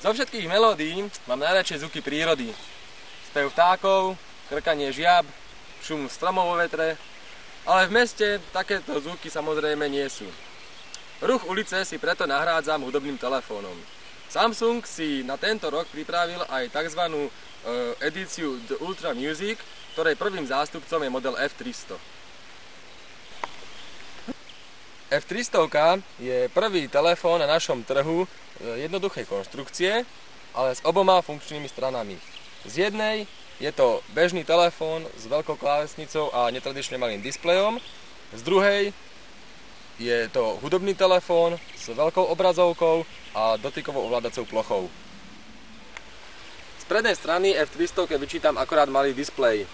Zo všetkých melódií mám najradšej zvuky prírody. Spev vtákov, krkanie žiab, šum stromov vo vetre, ale v meste takéto zvuky samozrejme nie sú. Ruch ulice si preto nahrádzam hudobným telefónom. Samsung si na tento rok pripravil aj tzv. Edíciu The Ultra Music, ktorej prvým zástupcom je model F300. F300 je prvý telefón na našom trhu jednoduchej konštrukcie, ale s oboma funkčnými stranami. Z jednej je to bežný telefón s veľkou klávesnicou a netradične malým displejom, z druhej je to hudobný telefón s veľkou obrazovkou a dotykovou ovládacou plochou. Z prednej strany F300 vyčítam akorát malý displej.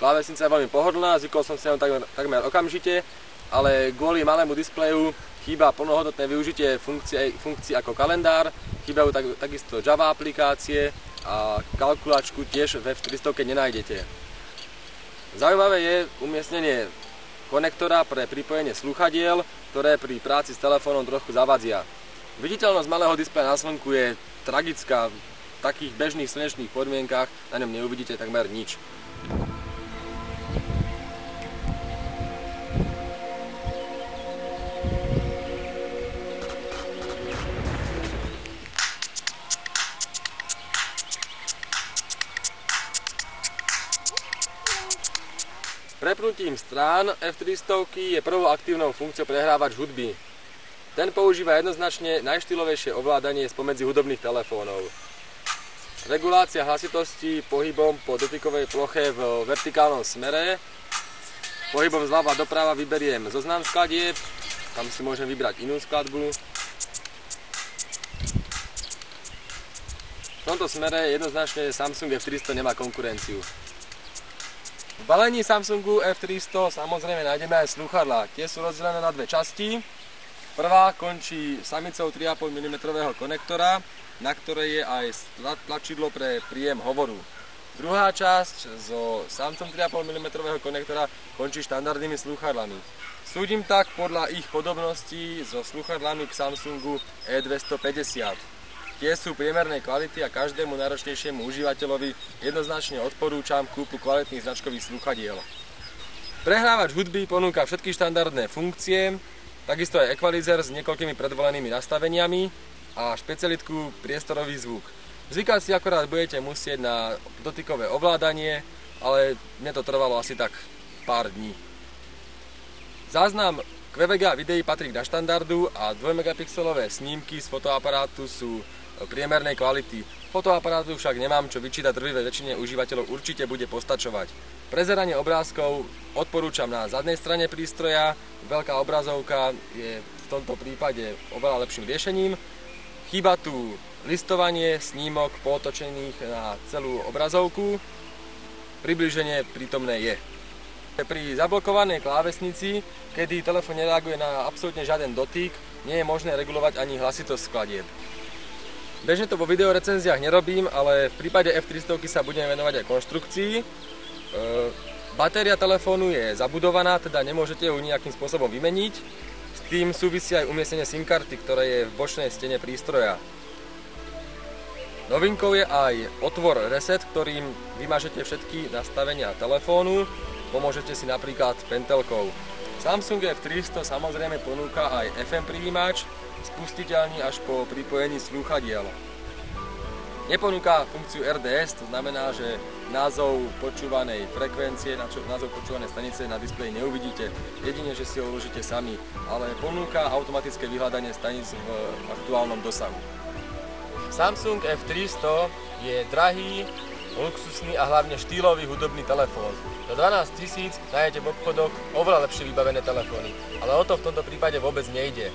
Klávesnica je veľmi pohodlná, zvykol som si na takmer okamžite, ale kvôli malému displeju chýba plnohodnotné využitie funkcií ako kalendár, chýbajú takisto Java aplikácie a kalkulačku tiež v F300 nenájdete. Zaujímavé je umiestnenie konektora pre pripojenie slúchadiel, ktoré pri práci s telefónom trochu zavadzia. Viditeľnosť malého displeja na slnku je tragická. V takých bežných slnečných podmienkach na ňom neuvidíte takmer nič. Prepnutím strán F300 je prvou aktívnou funkciou prehrávač hudby. Ten používa jednoznačne najštýlovejšie ovládanie spomedzi hudobných telefónov. Regulácia hlasitosti pohybom po dotykovej ploche v vertikálnom smere. Pohybom zľava doprava vyberiem zoznam skladieb, tam si môžem vybrať inú skladbu. V tomto smere jednoznačne Samsung F300 nemá konkurenciu. V balení Samsungu F300 samozrejme nájdeme aj slúchadlá. Tie sú rozdelené na dve časti. Prvá končí samicou 3,5 mm konektora, na ktorej je aj tlačidlo pre príjem hovoru. Druhá časť zo samcom 3,5 mm konektora končí štandardnými slúchadlami. Súdim tak podľa ich podobností so slúchadlami k Samsungu E250. Tie sú priemernej kvality a každému náročnejšiemu užívateľovi jednoznačne odporúčam kúpu kvalitných značkových slúchadiel. Prehrávač hudby ponúka všetky štandardné funkcie, takisto aj equalizer s niekoľkými predvolenými nastaveniami a špecialitku priestorový zvuk. Zvykať si akorát budete musieť na dotykové ovládanie, ale mne to trvalo asi tak pár dní. Záznam QVGA videí patrí na štandardu a 2 megapixelové snímky z fotoaparátu sú priemernej kvality. Fotoaparátu však nemám čo vyčítať, drvivej väčšine užívateľov určite bude postačovať. Prezeranie obrázkov odporúčam na zadnej strane prístroja, veľká obrazovka je v tomto prípade oveľa lepším riešením. Chýba tu listovanie snímok pootočených na celú obrazovku, približenie prítomné je. Pri zablokovanej klávesnici, kedy telefón nereaguje na absolútne žiaden dotyk, nie je možné regulovať ani hlasitosť skladieb. Bežne to vo videorecenziách nerobím, ale v prípade F300 sa budem venovať aj konštrukcii. Batéria telefónu je zabudovaná, teda nemôžete ju nejakým spôsobom vymeniť. S tým súvisí aj umiestnenie SIM karty, ktoré je v bočnej stene prístroja. Novinkou je aj otvor reset, ktorým vymažete všetky nastavenia telefónu. Pomôžete si napríklad pentelkou. Samsung F300 samozrejme ponúka aj FM prijímač, spustiteľný až po pripojení slúchadiel. Neponúka funkciu RDS, to znamená, že názov počúvanej frekvencie, názov počúvanej stanice na displeji neuvidíte, jedine, že si ho uložíte sami, ale ponúka automatické vyhľadanie staníc v aktuálnom dosahu. Samsung F300 je drahý, luxusný a hlavne štýlový hudobný telefón. Do 12 000 nájdete v obchodoch oveľa lepšie vybavené telefóny, ale o to v tomto prípade vôbec nejde.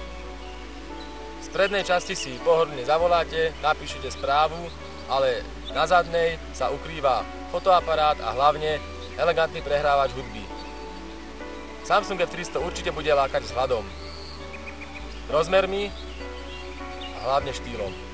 V strednej časti si pohodlne zavoláte, napíšete správu, ale na zadnej sa ukrýva fotoaparát a hlavne elegantný prehrávač hudby. Samsung F300 určite bude lákať vzhľadom, rozmermi a hlavne štýlom.